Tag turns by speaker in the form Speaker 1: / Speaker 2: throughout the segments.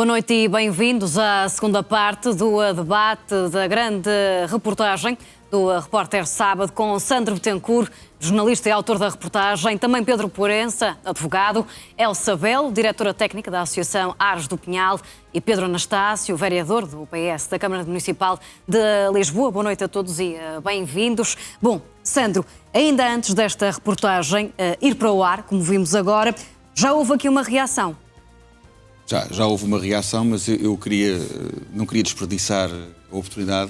Speaker 1: Boa noite e bem-vindos à segunda parte do debate da grande reportagem do Repórter Sábado com Sandro Betancourt, jornalista e autor da reportagem, também Pedro Porença, advogado, Elsa Belo, diretora técnica da Associação Ares do Pinhal e Pedro Anastácio, vereador do PS da Câmara Municipal de Lisboa. Boa noite a todos e bem-vindos. Bom, Sandro, ainda antes desta reportagem ir para o ar, como vimos agora, já houve aqui uma reação.
Speaker 2: Já houve uma reação, mas eu não queria desperdiçar a oportunidade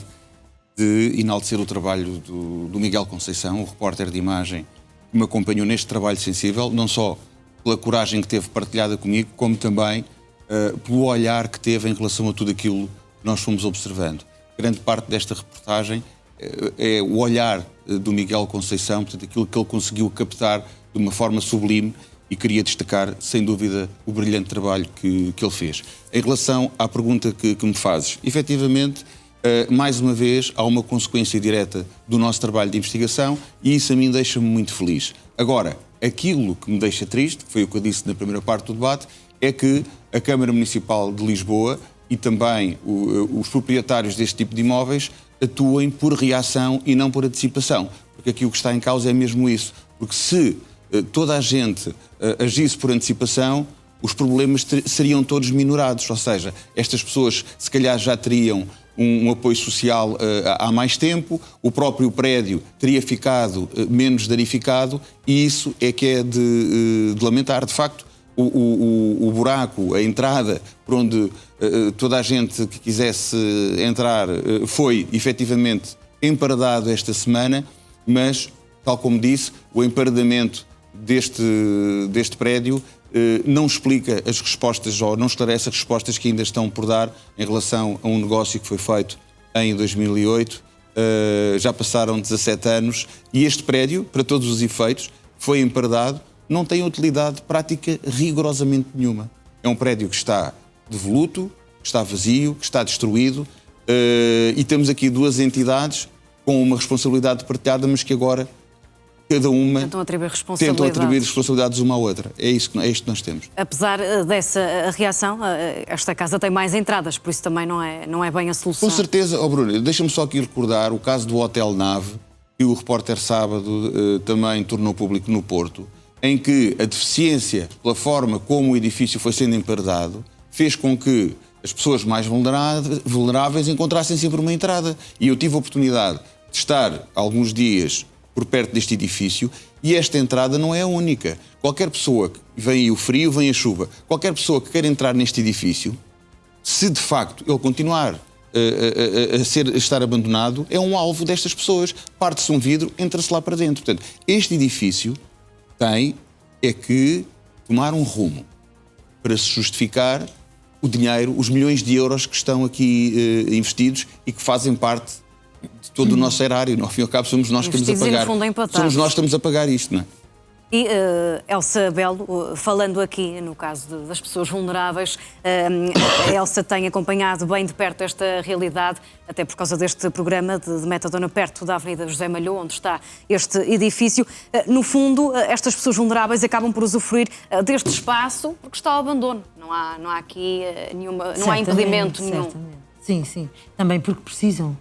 Speaker 2: de enaltecer o trabalho do Miguel Conceição, o repórter de imagem, que me acompanhou neste trabalho sensível, não só pela coragem que teve partilhada comigo, como também pelo olhar que teve em relação a tudo aquilo que nós fomos observando. Grande parte desta reportagem é o olhar do Miguel Conceição, portanto, aquilo que ele conseguiu captar de uma forma sublime, e queria destacar, sem dúvida, o brilhante trabalho que ele fez. Em relação à pergunta que me fazes, efetivamente, mais uma vez, há uma consequência direta do nosso trabalho de investigação e isso a mim deixa-me muito feliz. Agora, aquilo que me deixa triste, foi o que eu disse na primeira parte do debate, é que a Câmara Municipal de Lisboa e também os proprietários deste tipo de imóveis atuem por reação e não por antecipação. Porque aqui o que está em causa é mesmo isso. Porque se toda a gente agisse por antecipação, os problemas seriam todos minorados. Ou seja, estas pessoas se calhar já teriam um apoio social há mais tempo, o próprio prédio teria ficado menos danificado e isso é que é de lamentar. De facto, o buraco, a entrada por onde toda a gente que quisesse entrar foi efetivamente emparedado esta semana, mas, tal como disse, o emparedamento deste prédio não explica as respostas ou não esclarece as respostas que ainda estão por dar em relação a um negócio que foi feito em 2008. Já passaram 17 anos e este prédio, para todos os efeitos, foi emparedado, não tem utilidade prática rigorosamente nenhuma. É um prédio que está devoluto, que está vazio, que está destruído e temos aqui duas entidades com uma responsabilidade partilhada, mas que agora cada uma tentam atribuir responsabilidades uma à outra. É isto que nós temos.
Speaker 1: Apesar dessa reação, esta casa tem mais entradas, por isso também não é bem a solução.
Speaker 2: Com certeza, Bruno, deixa-me só aqui recordar o caso do Hotel Nave, que o Repórter Sábado também tornou público no Porto, em que a deficiência, pela forma como o edifício foi sendo emparedado, fez com que as pessoas mais vulneráveis encontrassem sempre uma entrada. E eu tive a oportunidade de estar alguns dias por perto deste edifício, e esta entrada não é a única. Qualquer pessoa, vem aí o frio, vem a chuva, qualquer pessoa que queira entrar neste edifício, se de facto ele continuar a estar abandonado, é um alvo destas pessoas. Parte-se um vidro, entra-se lá para dentro. Portanto, este edifício tem que tomar um rumo para se justificar o dinheiro, os milhões de euros que estão aqui investidos e que fazem parte de todo o nosso erário. No fim e ao cabo, somos nós que estamos a pagar. Somos nós que estamos a pagar isto, não é?
Speaker 1: E Elsa Belo, falando aqui no caso das pessoas vulneráveis, a Elsa tem acompanhado bem de perto esta realidade, até por causa deste programa de Metadona perto da Avenida José Malhoa, onde está este edifício. No fundo, estas pessoas vulneráveis acabam por usufruir deste espaço porque está ao abandono. Não há aqui não há impedimento nenhum.
Speaker 3: Sim. Também porque precisam.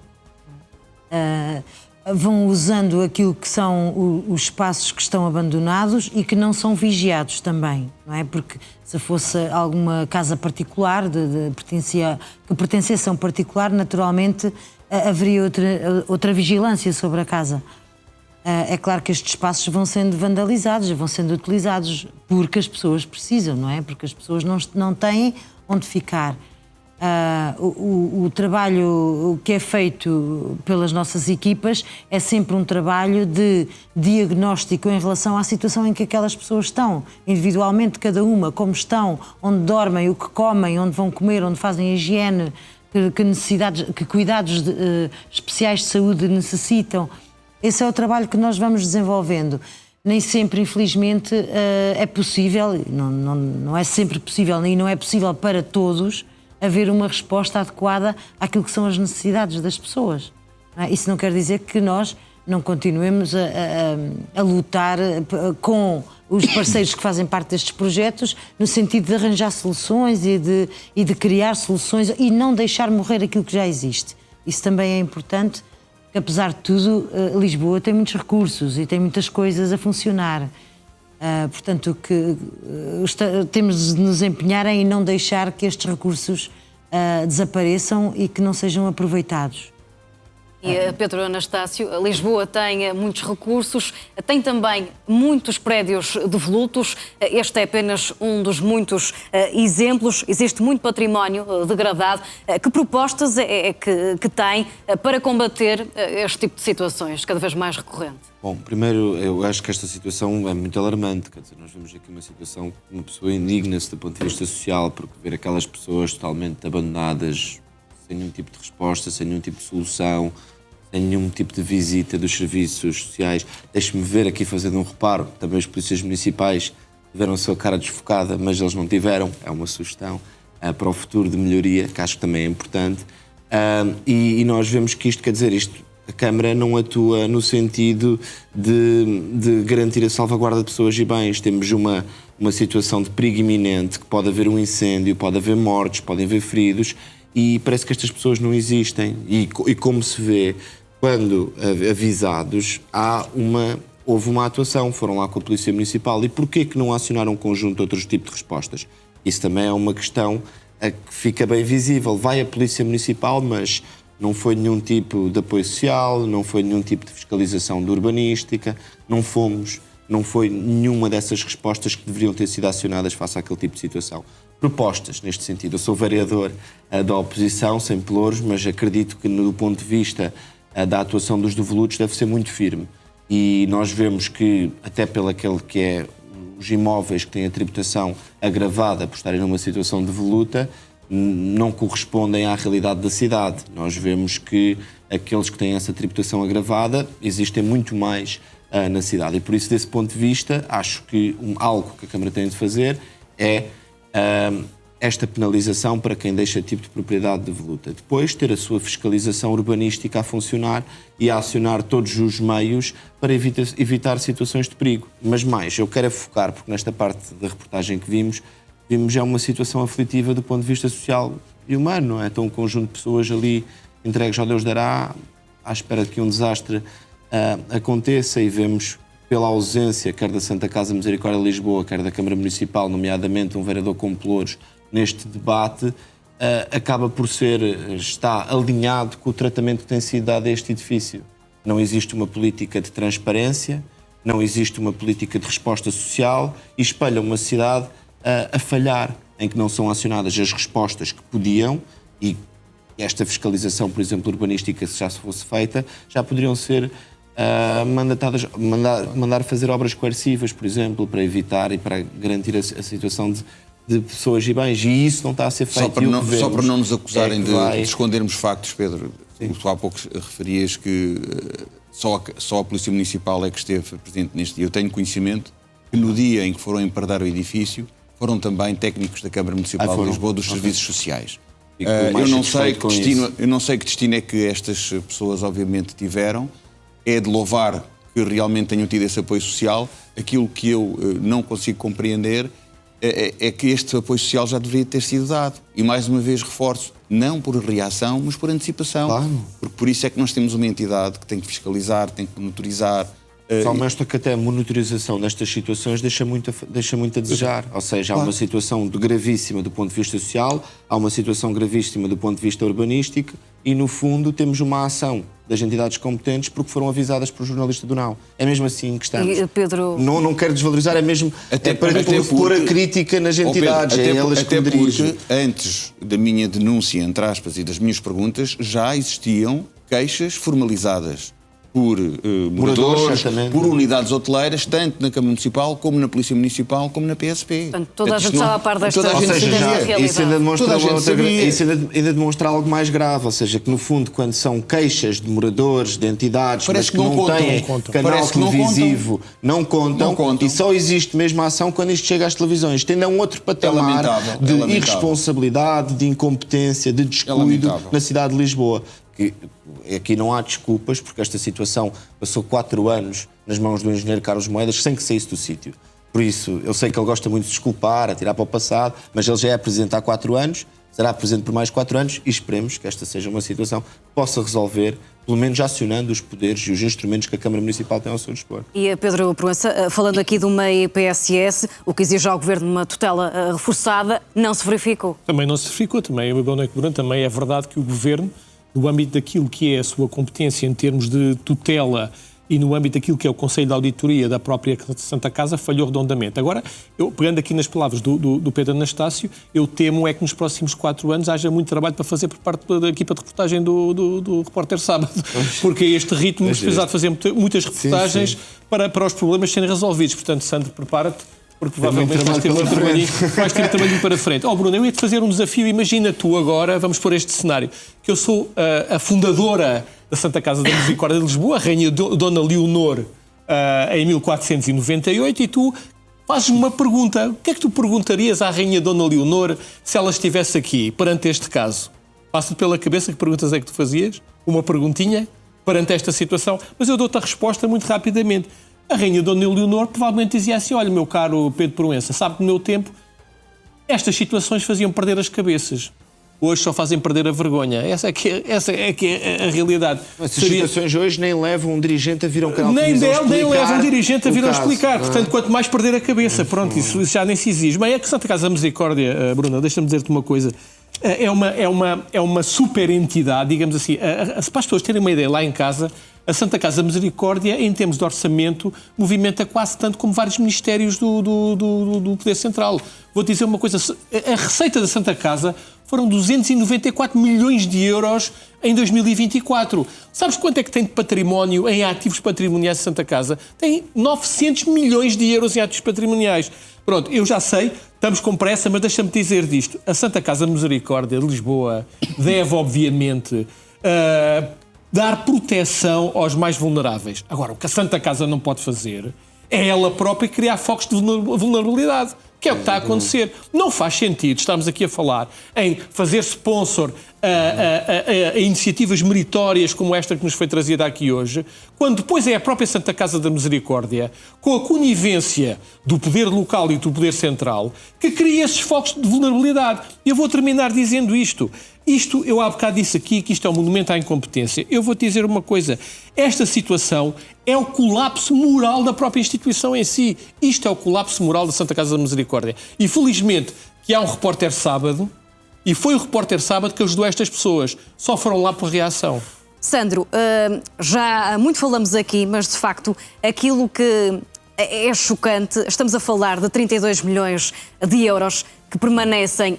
Speaker 3: Vão usando aquilo que são os espaços que estão abandonados e que não são vigiados também, não é? Porque se fosse alguma casa particular que pertencesse a um particular, naturalmente haveria outra vigilância sobre a casa. É claro que estes espaços vão sendo vandalizados, vão sendo utilizados porque as pessoas precisam, não é? Porque as pessoas não têm onde ficar. O trabalho que é feito pelas nossas equipas é sempre um trabalho de diagnóstico em relação à situação em que aquelas pessoas estão, individualmente, cada uma, como estão, onde dormem, o que comem, onde vão comer, onde fazem a higiene, que cuidados especiais de saúde necessitam. Esse é o trabalho que nós vamos desenvolvendo. Nem sempre, infelizmente, é possível, não é sempre possível e não é possível para todos haver uma resposta adequada àquilo que são as necessidades das pessoas. Isso não quer dizer que nós não continuemos a lutar com os parceiros que fazem parte destes projetos, no sentido de arranjar soluções e de criar soluções e não deixar morrer aquilo que já existe. Isso também é importante, porque apesar de tudo, Lisboa tem muitos recursos e tem muitas coisas a funcionar. Portanto, temos de nos empenhar em não deixar que estes recursos desapareçam e que não sejam aproveitados.
Speaker 1: E Pedro Anastácio, Lisboa tem muitos recursos, tem também muitos prédios devolutos. Este é apenas um dos muitos exemplos. Existe muito património degradado. Que propostas é que tem para combater este tipo de situações cada vez mais recorrente?
Speaker 4: Bom, primeiro, eu acho que esta situação é muito alarmante. Quer dizer, nós vemos aqui uma situação que uma pessoa indigna-se do ponto de vista social, porque ver aquelas pessoas totalmente abandonadas, sem nenhum tipo de resposta, sem nenhum tipo de solução, sem nenhum tipo de visita dos serviços sociais. Deixe-me ver aqui, fazendo um reparo, também os polícias municipais tiveram a sua cara desfocada, mas eles não tiveram. É uma sugestão para o futuro de melhoria, que acho que também é importante. E nós vemos que isto, quer dizer, a Câmara não atua no sentido de garantir a salvaguarda de pessoas e bens. Temos uma situação de perigo iminente, que pode haver um incêndio, pode haver mortes, podem haver feridos, e parece que estas pessoas não existem. E como se vê, quando avisados, houve uma atuação, foram lá com a Polícia Municipal. E porquê que não acionaram um conjunto de outros tipos de respostas? Isso também é uma questão que fica bem visível. Vai a Polícia Municipal, mas não foi nenhum tipo de apoio social, não foi nenhum tipo de fiscalização de urbanística, não foi nenhuma dessas respostas que deveriam ter sido acionadas face àquele tipo de situação. Propostas neste sentido. Eu sou vereador da oposição, sem pelouros, mas acredito que, do ponto de vista da atuação dos devolutos, deve ser muito firme. E nós vemos que, até pelo aquele que é os imóveis que têm a tributação agravada por estarem numa situação de devoluta, não correspondem à realidade da cidade. Nós vemos que aqueles que têm essa tributação agravada existem muito mais na cidade. E por isso, desse ponto de vista, acho que algo que a Câmara tem de fazer é esta penalização para quem deixa tipo de propriedade devoluta. Depois, ter a sua fiscalização urbanística a funcionar e a acionar todos os meios para evitar situações de perigo. Mas mais, eu quero focar, porque nesta parte da reportagem que vimos já uma situação aflitiva do ponto de vista social e humano, não é? Então, um conjunto de pessoas ali entregues ao Deus dará, à espera de que um desastre aconteça, e vemos, pela ausência, quer da Santa Casa Misericórdia de Lisboa, quer da Câmara Municipal, nomeadamente um vereador com pelouros, neste debate, acaba por está alinhado com o tratamento que tem sido dado a este edifício. Não existe uma política de transparência, não existe uma política de resposta social e espelha uma cidade a falhar, em que não são acionadas as respostas que podiam, e esta fiscalização, por exemplo, urbanística, se já fosse feita, já poderiam ser mandar fazer obras coercivas, por exemplo, para evitar e para garantir a situação de pessoas e bens, e isso não está a ser feito.
Speaker 2: Só para não nos acusarem de escondermos factos, Pedro, tu há pouco referias que só a Polícia Municipal é que esteve presente neste dia. Eu tenho conhecimento que no dia em que foram empardar o edifício, foram também técnicos da Câmara Municipal de Lisboa dos Serviços Sociais. Eu não sei que destino é que estas pessoas obviamente tiveram. É de louvar que realmente tenham tido esse apoio social. Aquilo que eu não consigo compreender é que este apoio social já deveria ter sido dado. E mais uma vez reforço, não por reação, mas por antecipação. Claro. Porque por isso é que nós temos uma entidade que tem que fiscalizar, tem que monitorizar.
Speaker 4: Só mostra que até a monitorização destas situações deixa muito a desejar. Ou seja, há uma situação gravíssima do ponto de vista social, há uma situação gravíssima do ponto de vista urbanístico e, no fundo, temos uma ação das entidades competentes porque foram avisadas por jornalista do Não. É mesmo assim que estamos.
Speaker 1: E, Pedro...
Speaker 4: Não quero desvalorizar, é mesmo para pôr a crítica nas entidades.
Speaker 2: Pedro, até porque, antes da minha denúncia, entre aspas, e das minhas perguntas, já existiam queixas formalizadas por moradores, por unidades hoteleiras, tanto na Câmara Municipal, como na Polícia Municipal, como na PSP.
Speaker 1: Portanto, toda a gente estava a par desta realidade.
Speaker 4: Isso ainda demonstra algo mais grave, ou seja, que no fundo, quando são queixas de moradores, de entidades,
Speaker 2: parece
Speaker 4: mas que não têm canal televisivo, não contam, e só existe mesmo a ação quando isto chega às televisões. Isto ainda é um outro patamar de irresponsabilidade, de incompetência, de descuido na cidade de Lisboa. Que aqui não há desculpas, porque esta situação passou 4 anos nas mãos do engenheiro Carlos Moedas sem que saísse do sítio. Por isso, eu sei que ele gosta muito de desculpar, atirar para o passado, mas ele já é Presidente há 4 anos, será Presidente por mais 4 anos e esperemos que esta seja uma situação que possa resolver, pelo menos acionando os poderes e os instrumentos que a Câmara Municipal tem ao seu dispor.
Speaker 1: E Pedro Proença, falando aqui de uma IPSS, o que exige ao Governo uma tutela reforçada, não se verificou.
Speaker 5: Também não se verificou, também é verdade que o Governo, no âmbito daquilo que é a sua competência em termos de tutela e no âmbito daquilo que é o Conselho de Auditoria da própria Santa Casa, falhou redondamente. Agora, eu pegando aqui nas palavras do Pedro Anastácio, eu temo é que nos próximos 4 anos haja muito trabalho para fazer por parte da equipa de reportagem do Repórter Sábado, porque a este ritmo vamos precisar de fazer muitas reportagens para os problemas serem resolvidos. Portanto, Sandro, prepara-te, porque provavelmente vais ter trabalho para frente. Bruno, eu ia-te fazer um desafio. Imagina tu agora, vamos pôr este cenário, que eu sou a fundadora da Santa Casa da Misericórdia de Lisboa, a Rainha Dona Leonor, em 1498, e tu fazes-me uma pergunta. O que é que tu perguntarias à Rainha Dona Leonor se ela estivesse aqui, perante este caso? Passa-te pela cabeça que perguntas é que tu fazias? Uma perguntinha perante esta situação? Mas eu dou-te a resposta muito rapidamente. A Rainha Dona Leonor provavelmente dizia assim: olha, meu caro Pedro Proença, sabe que no meu tempo estas situações faziam perder as cabeças. Hoje só fazem perder a vergonha. Essa é que é a realidade.
Speaker 4: As situações hoje nem levam um dirigente a vir a um canal de televisão
Speaker 5: nem levam um dirigente a vir a explicar. Portanto, quanto mais perder a cabeça. Pronto, isso já nem se exige. Bem, é que Santa Casa da Misericórdia, Bruna, deixa-me dizer-te uma coisa. É uma super entidade, digamos assim. Para as pessoas terem uma ideia, lá em casa, a Santa Casa da Misericórdia, em termos de orçamento, movimenta quase tanto como vários ministérios do Poder Central. Vou dizer uma coisa, a receita da Santa Casa foram 294 milhões de euros em 2024. Sabes quanto é que tem de património em ativos patrimoniais de Santa Casa? Tem 900 milhões de euros em ativos patrimoniais. Pronto, eu já sei, estamos com pressa, mas deixa-me dizer disto. A Santa Casa da Misericórdia de Lisboa deve, obviamente, dar proteção aos mais vulneráveis. Agora, o que a Santa Casa não pode fazer é ela própria criar focos de vulnerabilidade, que é o que está a acontecer. Não faz sentido estarmos aqui a falar em fazer sponsor a iniciativas meritórias como esta que nos foi trazida aqui hoje, quando depois é a própria Santa Casa da Misericórdia, com a conivência do poder local e do poder central, que cria esses focos de vulnerabilidade. Eu vou terminar dizendo isto. Eu há bocado disse aqui que isto é um monumento à incompetência. Eu vou-te dizer uma coisa. Esta situação é o colapso moral da própria instituição em si. Isto é o colapso moral da Santa Casa da Misericórdia. E felizmente que há um Repórter Sábado, e foi o Repórter Sábado que ajudou estas pessoas. Só foram lá por reação.
Speaker 1: Sandro, já muito falamos aqui, mas de facto aquilo que é chocante, estamos a falar de 32 milhões de euros que permanecem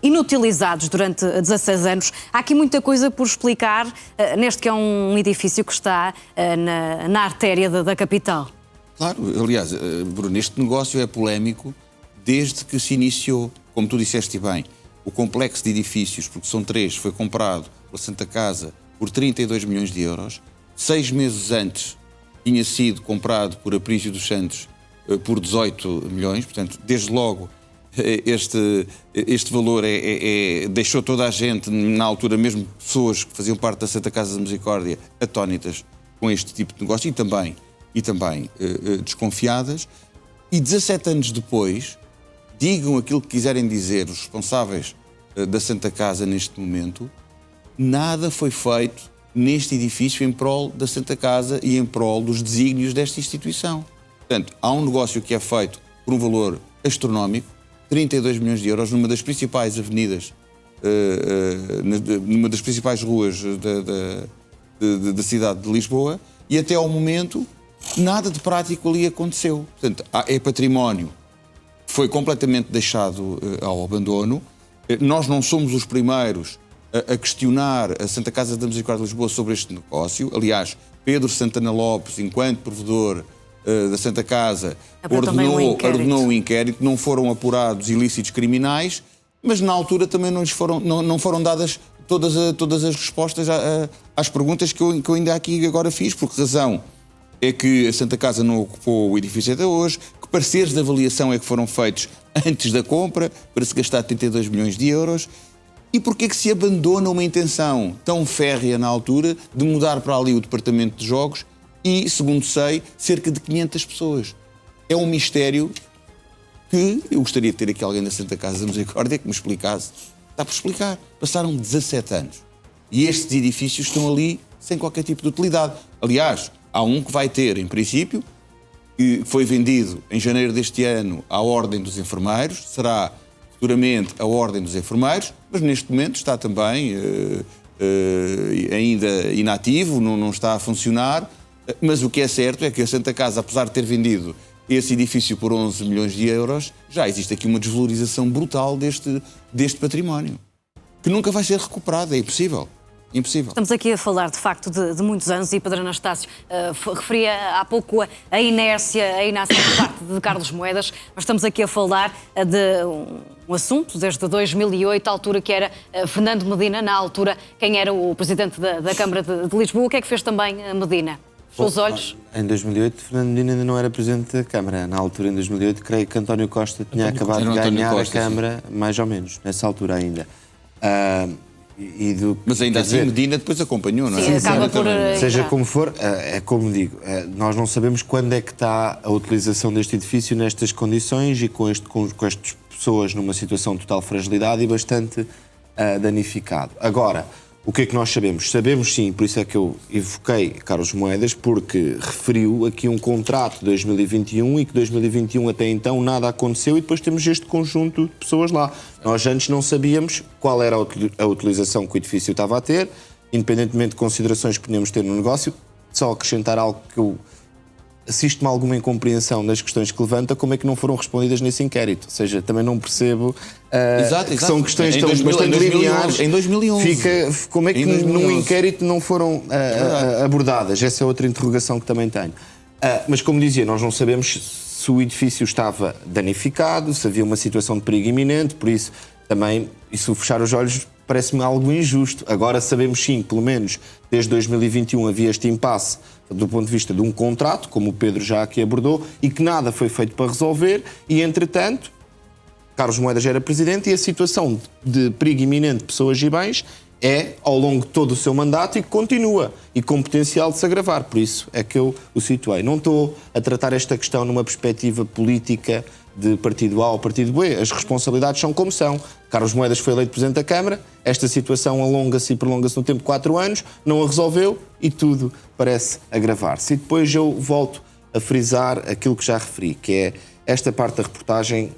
Speaker 1: inutilizados durante 16 anos. Há aqui muita coisa por explicar neste que é um edifício que está na artéria da capital.
Speaker 2: Claro, aliás, Bruno, este negócio é polémico desde que se iniciou, como tu disseste bem, o complexo de edifícios, porque são 3, foi comprado pela Santa Casa por 32 milhões de euros. 6 meses antes tinha sido comprado por Aprígio dos Santos por 18 milhões, portanto, desde logo este valor deixou toda a gente, na altura mesmo pessoas que faziam parte da Santa Casa da Misericórdia, atónitas com este tipo de negócio e também desconfiadas. E 17 anos depois, digam aquilo que quiserem dizer os responsáveis da Santa Casa neste momento, nada foi feito neste edifício em prol da Santa Casa e em prol dos desígnios desta instituição. Portanto, há um negócio que é feito por um valor astronómico, 32 milhões de euros, numa das principais avenidas, numa das principais ruas da cidade de Lisboa, e até ao momento nada de prático ali aconteceu. Portanto, é património que foi completamente deixado ao abandono. Nós não somos os primeiros a questionar a Santa Casa da Misericórdia de Lisboa sobre este negócio. Aliás, Pedro Santana Lopes, enquanto provedor da Santa Casa, ordenou um inquérito, não foram apurados ilícitos criminais, mas na altura também não foram dadas todas as respostas às perguntas que eu ainda aqui agora fiz. Por que razão é que a Santa Casa não ocupou o edifício até hoje? Que pareceres de avaliação é que foram feitos antes da compra para se gastar 32 milhões de euros? E porquê é que se abandona uma intenção tão férrea na altura de mudar para ali o departamento de jogos e, segundo sei, cerca de 500 pessoas? É um mistério que eu gostaria de ter aqui alguém da Santa Casa da Misericórdia que me explicasse. Está por explicar. Passaram 17 anos. E estes edifícios estão ali sem qualquer tipo de utilidade. Aliás, há um que vai ter, em princípio, que foi vendido em janeiro deste ano à Ordem dos Enfermeiros, será futuramente a Ordem dos Enfermeiros, mas neste momento está também ainda inativo, não está a funcionar. Mas o que é certo é que a Santa Casa, apesar de ter vendido esse edifício por 11 milhões de euros, já existe aqui uma desvalorização brutal deste património, que nunca vai ser recuperado, é impossível. Impossível.
Speaker 1: Estamos aqui a falar, de facto, de muitos anos e Pedro Anastácio referia há pouco a inércia por parte de Carlos Moedas, mas estamos aqui a falar de um assunto desde 2008, a altura que era Fernando Medina, na altura quem era o presidente da Câmara de Lisboa. O que é que fez também Medina? Fechou os olhos?
Speaker 4: Em 2008, Fernando Medina ainda não era presidente da Câmara. Na altura, em 2008, creio que António Costa tinha acabado de ganhar a Câmara, mais ou menos, nessa altura ainda.
Speaker 2: Mas ainda assim Medina depois acompanhou, não é?
Speaker 1: Sim, acaba por...
Speaker 4: Seja como for, é como digo, nós não sabemos quando é que está a utilização deste edifício nestas condições e com estas pessoas numa situação de total fragilidade e bastante danificado. Agora, o que é que nós sabemos? Sabemos sim, por isso é que eu evoquei Carlos Moedas, porque referiu aqui um contrato de 2021 e que 2021 até então nada aconteceu e depois temos este conjunto de pessoas lá. Nós antes não sabíamos qual era a utilização que o edifício estava a ter, independentemente de considerações que podíamos ter no negócio. Só acrescentar algo que eu assisto-me a alguma incompreensão das questões que levanta, como é que não foram respondidas nesse inquérito. Ou seja, também não percebo que são questões tão bastante lineares.
Speaker 2: Em 2011.
Speaker 4: Como é que num inquérito não foram abordadas? Essa é outra interrogação que também tenho. Mas, como dizia, nós não sabemos se o edifício estava danificado, se havia uma situação de perigo iminente, por isso também, isso fechar os olhos parece-me algo injusto. Agora sabemos sim, pelo menos desde 2021 havia este impasse do ponto de vista de um contrato, como o Pedro já aqui abordou, e que nada foi feito para resolver, e entretanto, Carlos Moedas era presidente e a situação de perigo iminente de pessoas e bens é ao longo de todo o seu mandato e que continua, e com potencial de se agravar. Por isso é que eu o situei. Não estou a tratar esta questão numa perspectiva política de partido A ou partido B. As responsabilidades são como são. Carlos Moedas foi eleito Presidente da Câmara, esta situação alonga-se e prolonga-se no tempo de 4 anos, não a resolveu e tudo parece agravar-se. E depois eu volto a frisar aquilo que já referi, que é esta parte da reportagem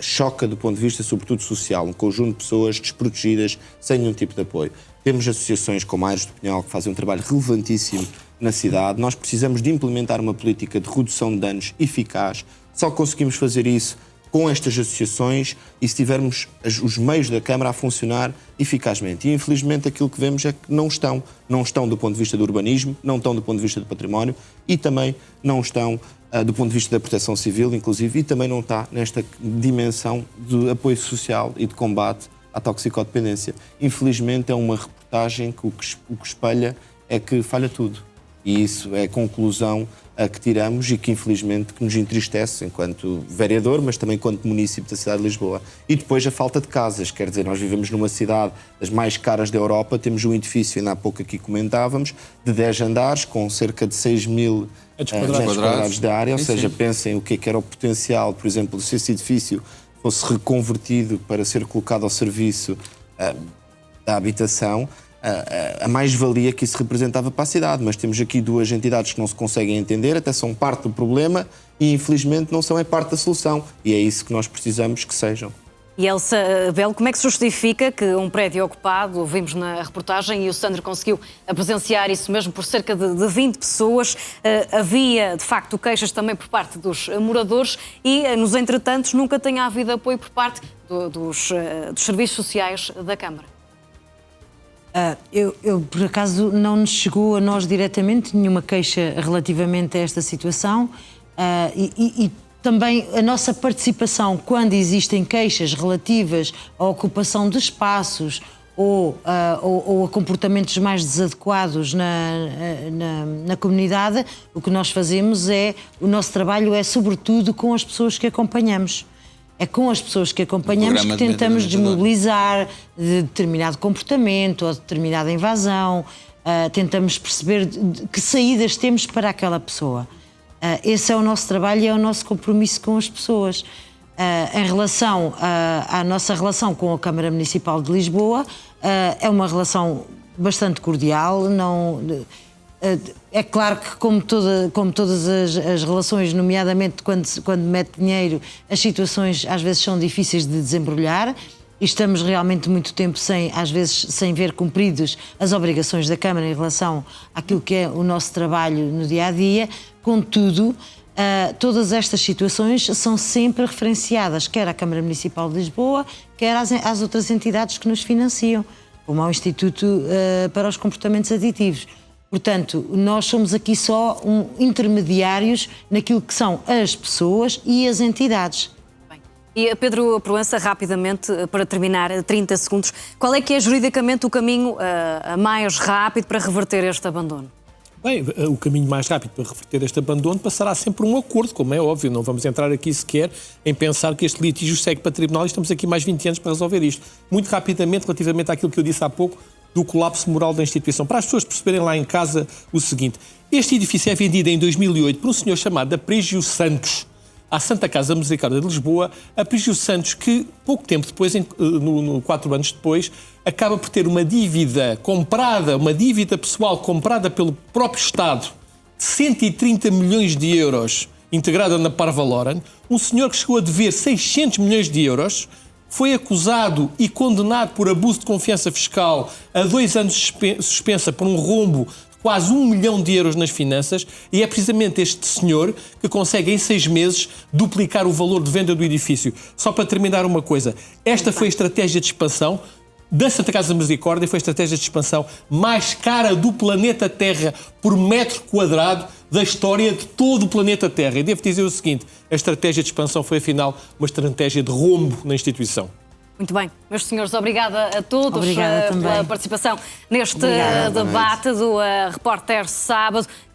Speaker 4: choca do ponto de vista sobretudo social, um conjunto de pessoas desprotegidas, sem nenhum tipo de apoio. Temos associações como a Aires do Pinhal que fazem um trabalho relevantíssimo na cidade. Nós precisamos de implementar uma política de redução de danos eficaz. Só conseguimos fazer isso com estas associações e se tivermos os meios da Câmara a funcionar eficazmente. E, infelizmente, aquilo que vemos é que não estão. Não estão do ponto de vista do urbanismo, não estão do ponto de vista do património e também não estão do ponto de vista da proteção civil, inclusive, e também não está nesta dimensão de apoio social e de combate à toxicodependência. Infelizmente, é uma reportagem que o que espelha é que falha tudo. E isso é a conclusão a que tiramos e que, infelizmente, que nos entristece enquanto vereador, mas também enquanto município da cidade de Lisboa. E depois a falta de casas. Quer dizer, nós vivemos numa cidade das mais caras da Europa, temos um edifício, ainda há pouco aqui comentávamos, de 10 andares, com cerca de 6 mil metros quadrados de área. Ou seja, pensem o que era o potencial, por exemplo, se esse edifício fosse reconvertido para ser colocado ao serviço da habitação, a mais-valia que isso representava para a cidade. Mas temos aqui duas entidades que não se conseguem entender, até são parte do problema e, infelizmente, não são parte da solução. E é isso que nós precisamos que sejam.
Speaker 1: E Elsa Belo, como é que se justifica que um prédio ocupado, vimos na reportagem, e o Sandro conseguiu presenciar isso mesmo, por cerca de 20 pessoas, havia, de facto, queixas também por parte dos moradores e, nos entretantos, nunca tenha havido apoio por parte dos serviços sociais da Câmara?
Speaker 3: Por acaso, não nos chegou a nós diretamente nenhuma queixa relativamente a esta situação e também a nossa participação quando existem queixas relativas à ocupação de espaços ou a comportamentos mais desadequados na comunidade, o que nós fazemos o nosso trabalho é sobretudo com as pessoas que acompanhamos. É com as pessoas que acompanhamos que tentamos desmobilizar de determinado comportamento ou determinada invasão, tentamos perceber que saídas temos para aquela pessoa. Esse é o nosso trabalho e é o nosso compromisso com as pessoas. Em relação à nossa relação com a Câmara Municipal de Lisboa, é uma relação bastante cordial. É claro que, como todas as relações, nomeadamente quando mete dinheiro, as situações às vezes são difíceis de desembrulhar e estamos realmente muito tempo às vezes sem ver cumpridos as obrigações da Câmara em relação àquilo que é o nosso trabalho no dia-a-dia. Contudo, todas estas situações são sempre referenciadas, quer à Câmara Municipal de Lisboa, quer às outras entidades que nos financiam, como ao Instituto para os Comportamentos Aditivos. Portanto, nós somos aqui só intermediários naquilo que são as pessoas e as entidades.
Speaker 1: Bem. E Pedro Proença, rapidamente, para terminar, 30 segundos, qual é que é juridicamente o caminho mais rápido para reverter este abandono?
Speaker 5: Bem, o caminho mais rápido para reverter este abandono passará sempre um acordo, como é óbvio. Não vamos entrar aqui sequer em pensar que este litígio segue para tribunal e estamos aqui mais 20 anos para resolver isto. Muito rapidamente, relativamente àquilo que eu disse há pouco, do colapso moral da instituição. Para as pessoas perceberem lá em casa o seguinte: este edifício é vendido em 2008 por um senhor chamado Aprígio Santos, à Santa Casa Misericórdia de Lisboa. Aprígio Santos, que pouco tempo depois, 4 anos depois, acaba por ter uma dívida comprada, uma dívida pessoal comprada pelo próprio Estado, de 130 milhões de euros, integrada na Parvaloren. Um senhor que chegou a dever 600 milhões de euros, foi acusado e condenado por abuso de confiança fiscal a 2 anos suspensa por um rombo de quase 1 milhão de euros nas finanças, e é precisamente este senhor que consegue em 6 meses duplicar o valor de venda do edifício. Só para terminar uma coisa, esta foi a estratégia de expansão da Santa Casa Misericórdia, foi a estratégia de expansão mais cara do planeta Terra por metro quadrado da história de todo o planeta Terra. E devo dizer o seguinte: a estratégia de expansão foi, afinal, uma estratégia de rombo na instituição.
Speaker 1: Muito bem. Meus senhores, obrigada a todos
Speaker 3: Obrigada
Speaker 1: pela
Speaker 3: também.
Speaker 1: participação neste
Speaker 3: Obrigada.
Speaker 1: debate do Repórter Sábado.